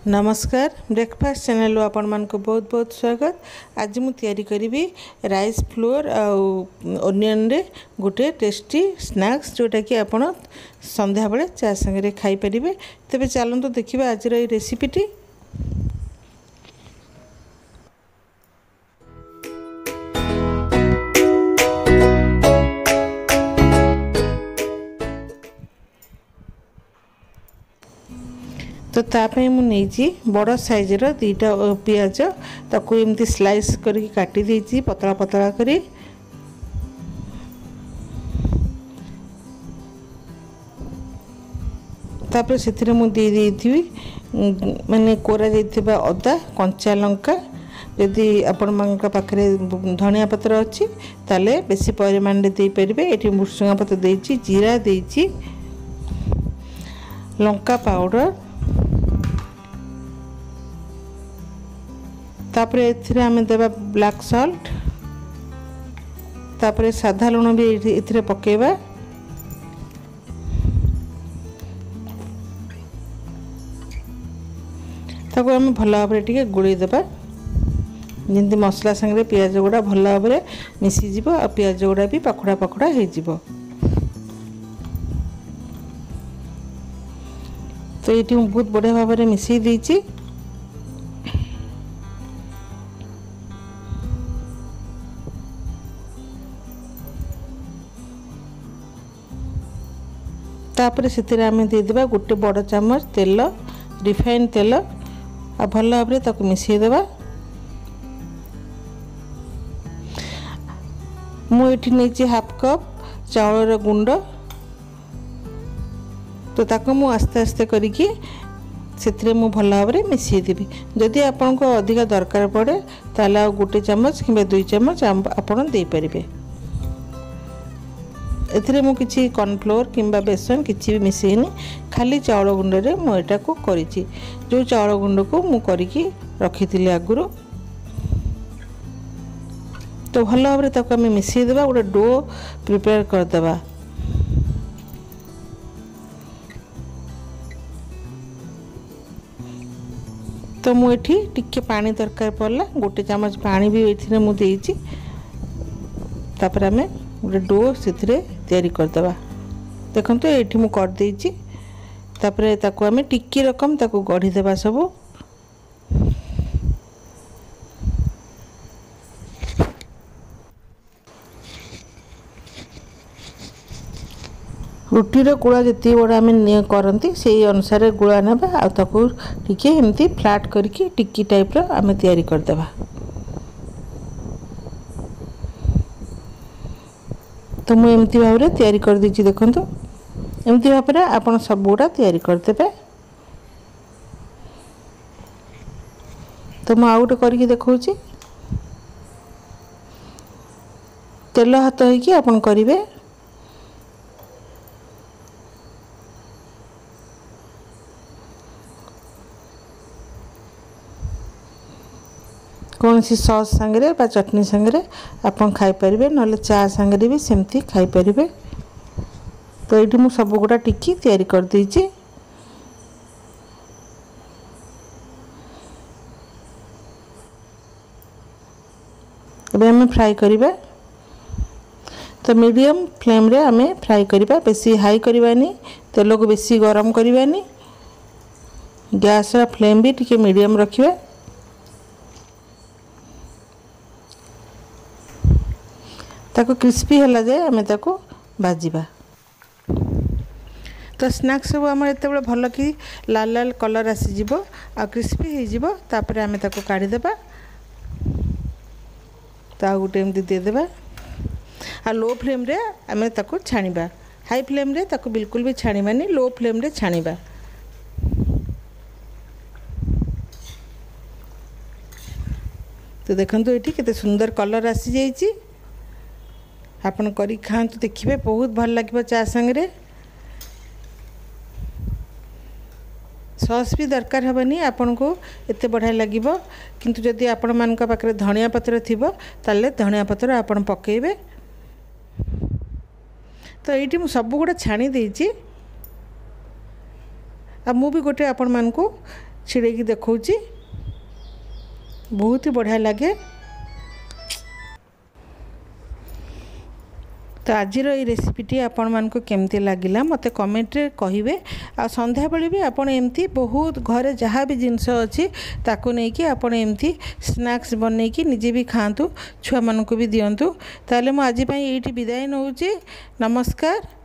नमस्कार breakfast channel आपण मान को बहुत बहुत स्वागत। आज मु तैयारी करी राइस फ्लोर ओनियन रे गोटे टेस्टी स्नैक्स जोटा कि आपण संध्या बेले चा संगे खाई परिबे। तबे चलंतु देखिबा आज रे रेसिपीटी। तो तापे मुझे बड़ साइजर दीटा पियाज ताकू एमती स्लाइस करके काटी देती पतला पतला करी। तापर से मुझे माने कोरा जाइथिबा अदा कंचा लंका यदि आपण मान पाखे धनिया पत्र अच्छी ताले बेसी परिमाण रे दे परिबे। एठी भुसुंगा पत्र देछि, जीरा देछि, लंका पाउडर, तापर एथिरे आमे देबा ब्लैक सॉल्ट, तापर साधा लुण भी एथिरे पकेबा। ताको आमे भला भाबरे टिके गुळी देबा जिंती मसला संगे पियाज गुड़ा भल भाबरे मिसी जिवो आ पियाज गुड़ा भी पकड़ा पकड़ा हे जिवो। तो ये बहुत बढ़िया भाबरे मिसई देछि। तापर से आमे दे देबा गोटे बड़ चम्मच तेल, रिफाइन तेल आ भल भाबरे ताको मिसई देबा। मु एठी नेछि हाफ कप चाउलर गुंड। तो ताको मु आस्ते आस्ते करिकी सेथिरे मु भल भाबरे मिसई देबी। जदि आपन को अधिक दरकार पड़े ताला गोटे चम्मच किबा 2 चम्मच आपन दे परिबे। एथिरे मु किछि कॉर्नफ्लोर किंबा बेसन किछि भी मिसेनी, खाली चाउल गुंड रे मु एटा को करिछि। जो चाउल गुंड को मु करिकी रखिथिले आगुरो। तो भल भाबरे ताको आमे मिसई देबा, गोटे डो प्रिपेयर कर देबा। तो मु एठी टिके पानी दरकार पड़ला, गोटे चम्मच पानी भी एथिरे मु देइछि। तापर आमे गोटे डो सेथिरे तैयारी कर देबा। देखंतु एठी मु कर देइछि। तापर ताको आमे टिक्की रकम ताको गढ़ी देबा सब। रुटीर गुड़ा जी बड़ा आम करती से अनुसार गुड़ा नेबा आ ताको टिके एमती फ्लैट करके टिक्की टाइप रो आमे तैयारी कर देबा। तो मु एमती भाव रे तैयारी कर दीची। देखंतु एमती भाव रे आपण सब गुड़ा तैयारी कर देबे। तो मु आउट करके देखौची। तेल हाथ होइकी आपण करिवे। कौन सी सॉस संगे बा चटनी संगे आपन खाई परिबे, नले चा संगे भी सेमती खाई परिबे। तो ये मु सब गुड़ा टिक्की तैयारी कर दीची। अब हमें फ्राई करिबा। तो मीडियम फ्लेम रे हमें फ्राई करिबा, बेसी हाई करबानी, तेल को बेसी गरम करबानी। गैस रा फ्लेम भी टिके मीडियम रखिबा। ताको क्रिस्पी होला जाए आमे ताको भाजीबा। तो स्नैक्स सब आम एत भल कि लाल लाल कलर आसीज आ क्रिस्पी हो। तापर आमे ताको काढ़ी देबा। ता गोटे एमती देदेबा आ लो फ्लेम रे आमे ताको छाणीबा। हाई फ्लेम रे ताको बिल्कुल भी छाणीबानी, लो फ्लेम रे छाणीबा। तो देखंतु एठी केते सुंदर कलर आसी जाईची। आपन करी खांतु देखिबे, बहुत भल लागिबो चा संगे। सॉस भी दरकार हेबनी आपन को, एते बढ़िया लागिबो। किंतु जदि आपण मान का पाखरे धनिया पत्र थिबो ताले धनिया पत्र आपन पकेइबे। तो एठी मु सब गुडा छाणी देइची। आ मु भी गोटे आपण मान को छिड़ेकी देखौची बहुत ही बढ़िया लगे। तो आज रेसिपीटी आपण मानक केमती लगिला मते कमेंट रे कहिबे। आ संध्या बेले भी आपण एमती बहुत घरे जहाँ भी जिनस अच्छी ताको नहीं कि आपण एमती स्नैक्स बनै कि निजे भी खातु छुआ मानक भी दियंतु। ताले मु आज पई एठी विदाय नउची। नमस्कार।